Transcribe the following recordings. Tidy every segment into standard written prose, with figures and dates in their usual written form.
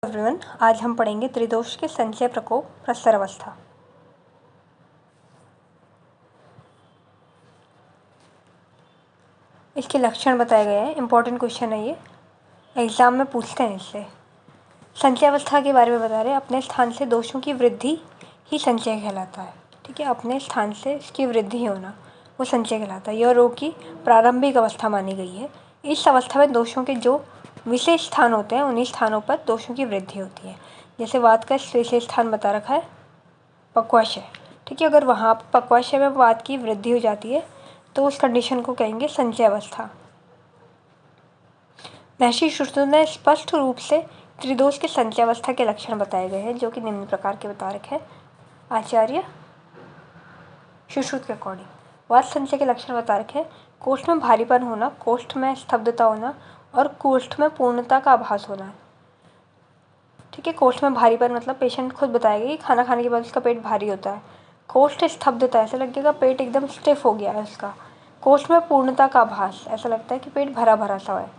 Everyone, आज हम पढ़ेंगे त्रिदोष के संचय प्रकोप प्रसर अवस्था। इसके लक्षण बताए गए हैं। इंपॉर्टेंट क्वेश्चन है ये, एग्जाम में पूछते हैं इससे। संचय अवस्था के बारे में बता रहे हैं, अपने स्थान से दोषों की वृद्धि ही संचय कहलाता है। ठीक है, अपने स्थान से इसकी वृद्धि होना वो संचय कहलाता है। यह रोग की प्रारंभिक अवस्था मानी गई है। इस अवस्था में दोषों के जो विशेष स्थान होते हैं उन्हीं स्थानों पर दोषों की वृद्धि होती है। जैसे वात का विशेष स्थान बता रखा है पक्वाशय। ठीक है, अगर वहाँ पर पक्वाशय में वात की वृद्धि हो जाती है तो उस कंडीशन को कहेंगे संचय अवस्था। महर्षि श्रुतु ने स्पष्ट रूप से त्रिदोष के संचय अवस्था के लक्षण बताए गए हैं, जो कि निम्न प्रकार के बता रखे हैं आचार्य सुश्रुत के अकॉर्डिंग। वात संचय के लक्षण बता रखे हैं, कोष्ठ में भारीपन होना, कोष्ठ में स्तब्धता होना और कोष्ठ में पूर्णता का आभास होना। ठीक है, कोष्ठ में भारीपन मतलब पेशेंट खुद बताएगा कि खाना खाने के बाद उसका पेट भारी होता है। कोष्ठ स्तब्धता, ऐसा लगेगा पेट एकदम स्टिफ हो गया है उसका। कोष्ठ में पूर्णता का आभास, ऐसा लगता है कि पेट भरा भरा सा है।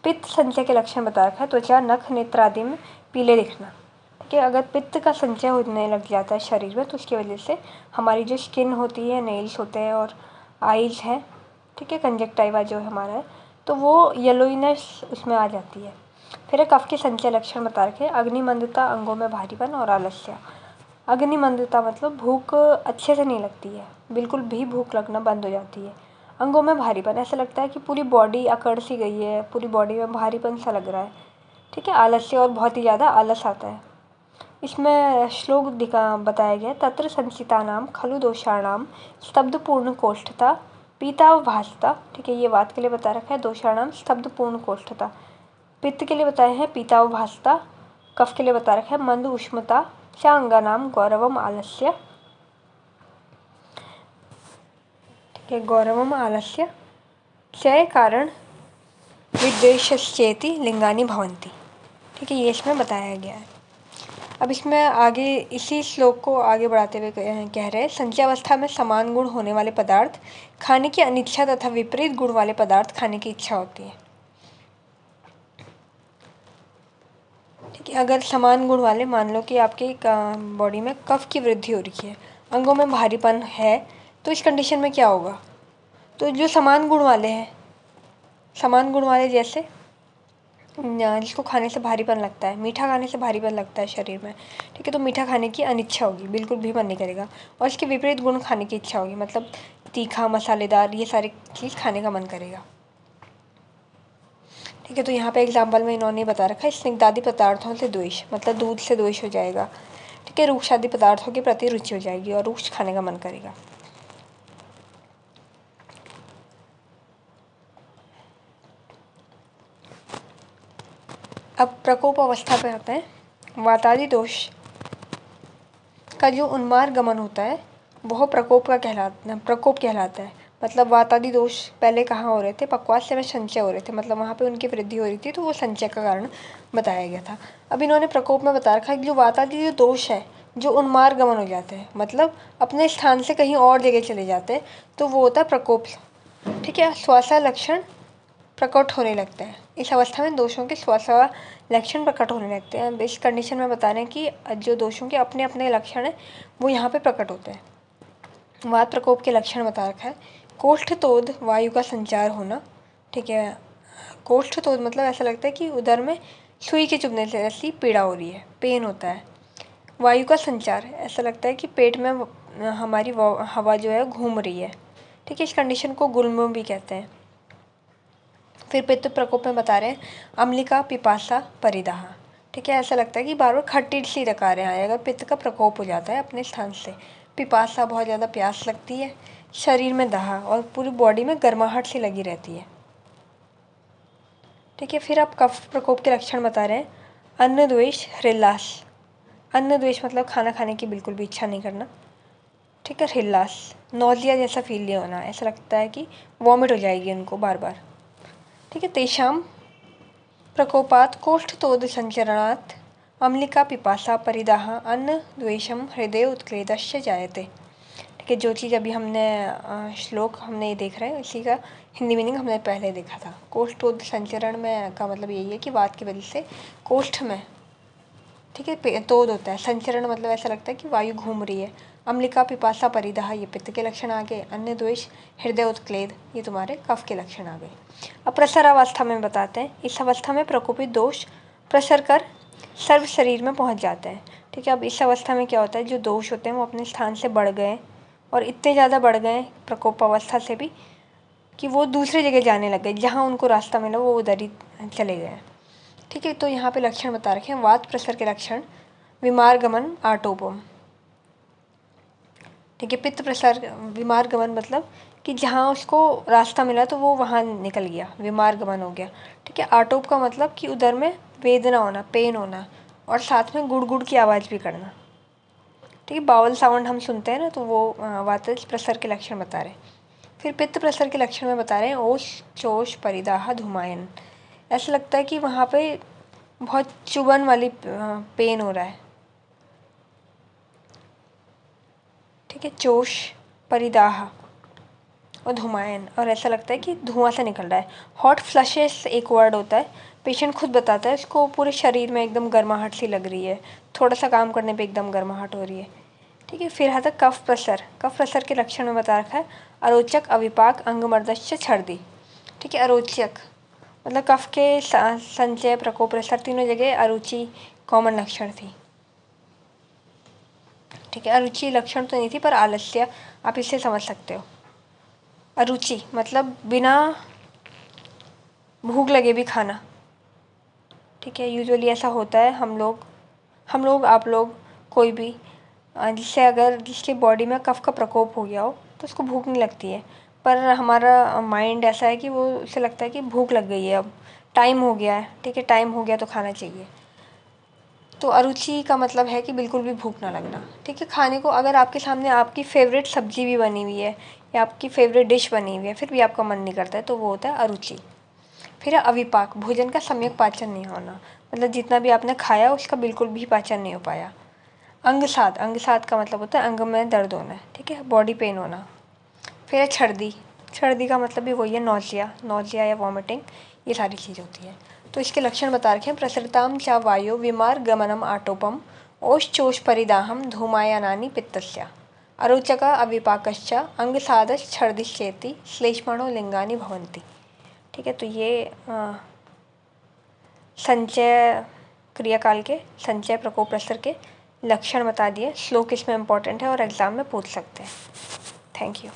पित्त संचय के लक्षण बता रखा है, त्वचा, नख, नेत्र आदि में पीले दिखना। ठीक है, अगर पित्त का संचय होने लग जाता है शरीर में तो उसकी वजह से हमारी जो स्किन होती है, नेल्स होते हैं और आईज है, ठीक है, कंजक्टाइवा जो हमारा है, तो वो येलोइनेस उसमें आ जाती है। फिर कफ के संचय लक्षण बता रखे, अग्निमंदता, अंगों में भारीपन और आलस्य। अग्निमंदता मतलब भूख अच्छे से नहीं लगती है, बिल्कुल भी भूख लगना बंद हो जाती है। अंगों में भारीपन, ऐसा लगता है कि पूरी बॉडी अकड़ सी गई है, पूरी बॉडी में भारीपन सा लग रहा है। ठीक है, आलस्य और बहुत ही ज़्यादा आलस आता है। इसमें श्लोक बताया गया, तत्र संचितानाम खलु दोषाणाम स्तब्ध पूर्ण कोष्ठता पीतावभासता। ठीक है, ये बात के लिए बता रखा है, दोषाणाम स्तब्ध पूर्ण कोष्ठता। पित्त के लिए बताए हैं पीतावभासता। कफ के लिए बता रखा है मंद उष्मता चांगानाम गौरवम आलस्य। ठीक है, गौरवम आलस्य चय कारण विद्वेषश्चेति लिंगानि भवन्ति। ठीक है, ये इसमें बताया गया है। अब इसमें आगे इसी श्लोक को आगे बढ़ाते हुए कह रहे हैं, संचय अवस्था में समान गुण होने वाले पदार्थ खाने की अनिच्छा तथा विपरीत गुण वाले पदार्थ खाने की इच्छा होती है। ठीक है, अगर समान गुण वाले, मान लो कि आपकी बॉडी में कफ की वृद्धि हो रही है, अंगों में भारीपन है, तो इस कंडीशन में क्या होगा? तो जो समान गुण वाले हैं, समान गुण वाले जैसे जिसको खाने से भारीपन लगता है, मीठा खाने से भारीपन लगता है शरीर में, ठीक है, तो मीठा खाने की अनिच्छा होगी, बिल्कुल भी मन नहीं करेगा। और इसके विपरीत गुण खाने की इच्छा होगी, मतलब तीखा, मसालेदार, ये सारी चीज़ खाने का मन करेगा। ठीक है, तो यहाँ पे एग्जाम्पल में इन्होंने बता रखा है, स्निग्धादि पदार्थों से द्वेष, मतलब दूध से द्वेष हो जाएगा। ठीक है, रूक्ष आदि पदार्थों के प्रति रुचि हो जाएगी और रूक्ष खाने का मन करेगा। अब प्रकोप अवस्था पे आते हैं। वातादि दोष का जो उन्माद गमन होता है वह प्रकोप कहलाता है। मतलब वातादि दोष पहले कहाँ हो रहे थे? पक्वाशय में संचय हो रहे थे, मतलब वहाँ पे उनकी वृद्धि हो रही थी, तो वो संचय का कारण बताया गया था। अब इन्होंने प्रकोप में बता रखा है कि जो वातादि जो दोष है, जो उन्माद गमन हो जाते हैं, मतलब अपने स्थान से कहीं और जगह चले जाते हैं, तो वो होता है प्रकोप। ठीक है, स्वासा लक्षण प्रकट होने लगते हैं। इस अवस्था में दोषों के स्वासा लक्षण प्रकट होने लगते हैं। इस कंडीशन में बता रहे हैं कि जो दोषों के अपने अपने लक्षण हैं वो यहाँ पे प्रकट होते हैं। वात प्रकोप के लक्षण बता रखा है, कोष्ठतोद वायु का संचार होना। ठीक है, कोष्ठतोद मतलब ऐसा लगता है कि उधर में सुई के चुभने से ऐसी पीड़ा हो रही है, पेन होता है। वायु का संचार, ऐसा लगता है कि पेट में हमारी हवा जो है घूम रही है। ठीक है, इस कंडीशन को गुल्म भी कहते हैं। फिर पित्त प्रकोप में बता रहे हैं, अम्लिका पिपासा परिदाह। ठीक है, ऐसा लगता है कि बार बार खट्टी सी डकारें आए अगर पित्त का प्रकोप हो जाता है अपने स्थान से। पिपासा, बहुत ज़्यादा प्यास लगती है, शरीर में दाह और पूरी बॉडी में गर्माहट सी लगी रहती है। ठीक है, फिर आप कफ प्रकोप के लक्षण बता रहे हैं, अन्न द्वेष हृल्लास। अन्न द्वेष मतलब खाना खाने की बिल्कुल भी इच्छा नहीं करना। ठीक है, हृल्लास, नौजिया जैसा फील नहीं होना, ऐसा लगता है कि वॉमिट हो जाएगी उनको बार बार। ठीक है, तेषां प्रकोपात् कोष्ठतोद संचरणात् अम्लिका पिपासा परिदाह अन्न द्वेषम हृदय उत्क्लेदश्च जायते। ठीक है, जो चीज़ अभी हमने श्लोक हमने ये देख रहे हैं, इसी का हिंदी मीनिंग हमने पहले देखा था। कोष्ठोद संचरण में का मतलब यही है कि वात की वजह से कोष्ठ में ठीक है। तोद होता है। संचरण मतलब ऐसा लगता है कि वायु घूम रही है। अम्लिका पिपासा परिदाह ये पित्त के लक्षण आ गए। अन्य द्वेष हृदय उत्क्लेद ये तुम्हारे कफ के लक्षण आ गए। अब प्रसर अवस्था में बताते हैं। इस अवस्था में प्रकोपित दोष प्रसर कर सर्व शरीर में पहुंच जाते हैं। ठीक है। अब इस अवस्था में क्या होता है, जो दोष होते हैं वो अपने स्थान से बढ़ गए और इतने ज़्यादा बढ़ गए प्रकोप अवस्था से भी कि वो दूसरी जगह जाने लग गए। जहाँ उनको रास्ता मिला वो उधर ही चले गए। ठीक है। तो यहाँ पे लक्षण बता रखे हैं। वात प्रसर के लक्षण विमारगमन आटोपम। ठीक है। पित्त प्रसर विमारगमन मतलब कि जहाँ उसको रास्ता मिला तो वो वहाँ निकल गया, विमारगमन हो गया। ठीक है। आटोप का मतलब कि उधर में वेदना होना, पेन होना और साथ में गुड़ गुड़ की आवाज़ भी करना। ठीक है। बावल साउंड हम सुनते हैं ना, तो वो वात प्रसर के लक्षण बता रहे हैं। फिर पित्त प्रसर के लक्षण में बता रहे हैं ओष चोष परिदाह धुमायन। ऐसा लगता है कि वहाँ पे बहुत चुभन वाली पेन हो रहा है। ठीक है। चोष परिदाह और धुमायन, और ऐसा लगता है कि धुआं सा निकल रहा है। हॉट फ्लशेस एक वर्ड होता है। पेशेंट खुद बताता है उसको पूरे शरीर में एकदम गर्माहट सी लग रही है, थोड़ा सा काम करने पे एकदम गर्माहट हो रही है। ठीक है। फिर आता कफ प्रसर। कफ प्रसर के लक्षण में बता रखा है अरोचक अविपाक अंगमर्दश्य छर्दी। ठीक है। अरोचक मतलब कफ के संचय प्रकोप प्रसर तीनों जगह अरुचि कॉमन लक्षण थी। ठीक है। अरुचि लक्षण तो नहीं थी पर आलस्य आप इसे समझ सकते हो। अरुचि मतलब बिना भूख लगे भी खाना। ठीक है। यूजुअली ऐसा होता है, हम लोग आप लोग कोई भी जिसके बॉडी में कफ का प्रकोप हो गया हो तो उसको भूख नहीं लगती है, पर हमारा माइंड ऐसा है कि वो उसे लगता है कि भूख लग गई है, अब टाइम हो गया है। ठीक है। टाइम हो गया तो खाना चाहिए। तो अरुचि का मतलब है कि बिल्कुल भी भूख ना लगना। ठीक है। खाने को अगर आपके सामने आपकी फ़ेवरेट सब्जी भी बनी हुई है या आपकी फ़ेवरेट डिश बनी हुई है फिर भी आपका मन नहीं करता है, तो वो होता है अरुचि। फिर है अविपाक, भोजन का सम्यक पाचन नहीं होना, मतलब जितना भी आपने खाया उसका बिल्कुल भी पाचन नहीं हो पाया। अंगसाद, अंगसाद का मतलब होता है अंग में दर्द होना है। ठीक है। बॉडी पेन होना। फिर है छर्दी। छर्दी का मतलब भी वही है, नौजिया या वॉमिटिंग, ये सारी चीज़ होती है। तो इसके लक्षण बता रखे हैं प्रसृताम च वायु विमार गमनम आटोपम ओश्चोष परिदाहम धूमायानानि पित्तस्य अरोचक अविपाकश्च अंगसादश्छर्दिश्चेति श्लेष्मणो लिंगानि भवन्ति। ठीक है। तो ये संचय क्रियाकाल के संचय प्रकोप प्रसर के लक्षण बता दिए। श्लोक इसमें इम्पॉर्टेंट है और एग्ज़ाम में पूछ सकते हैं। Thank you.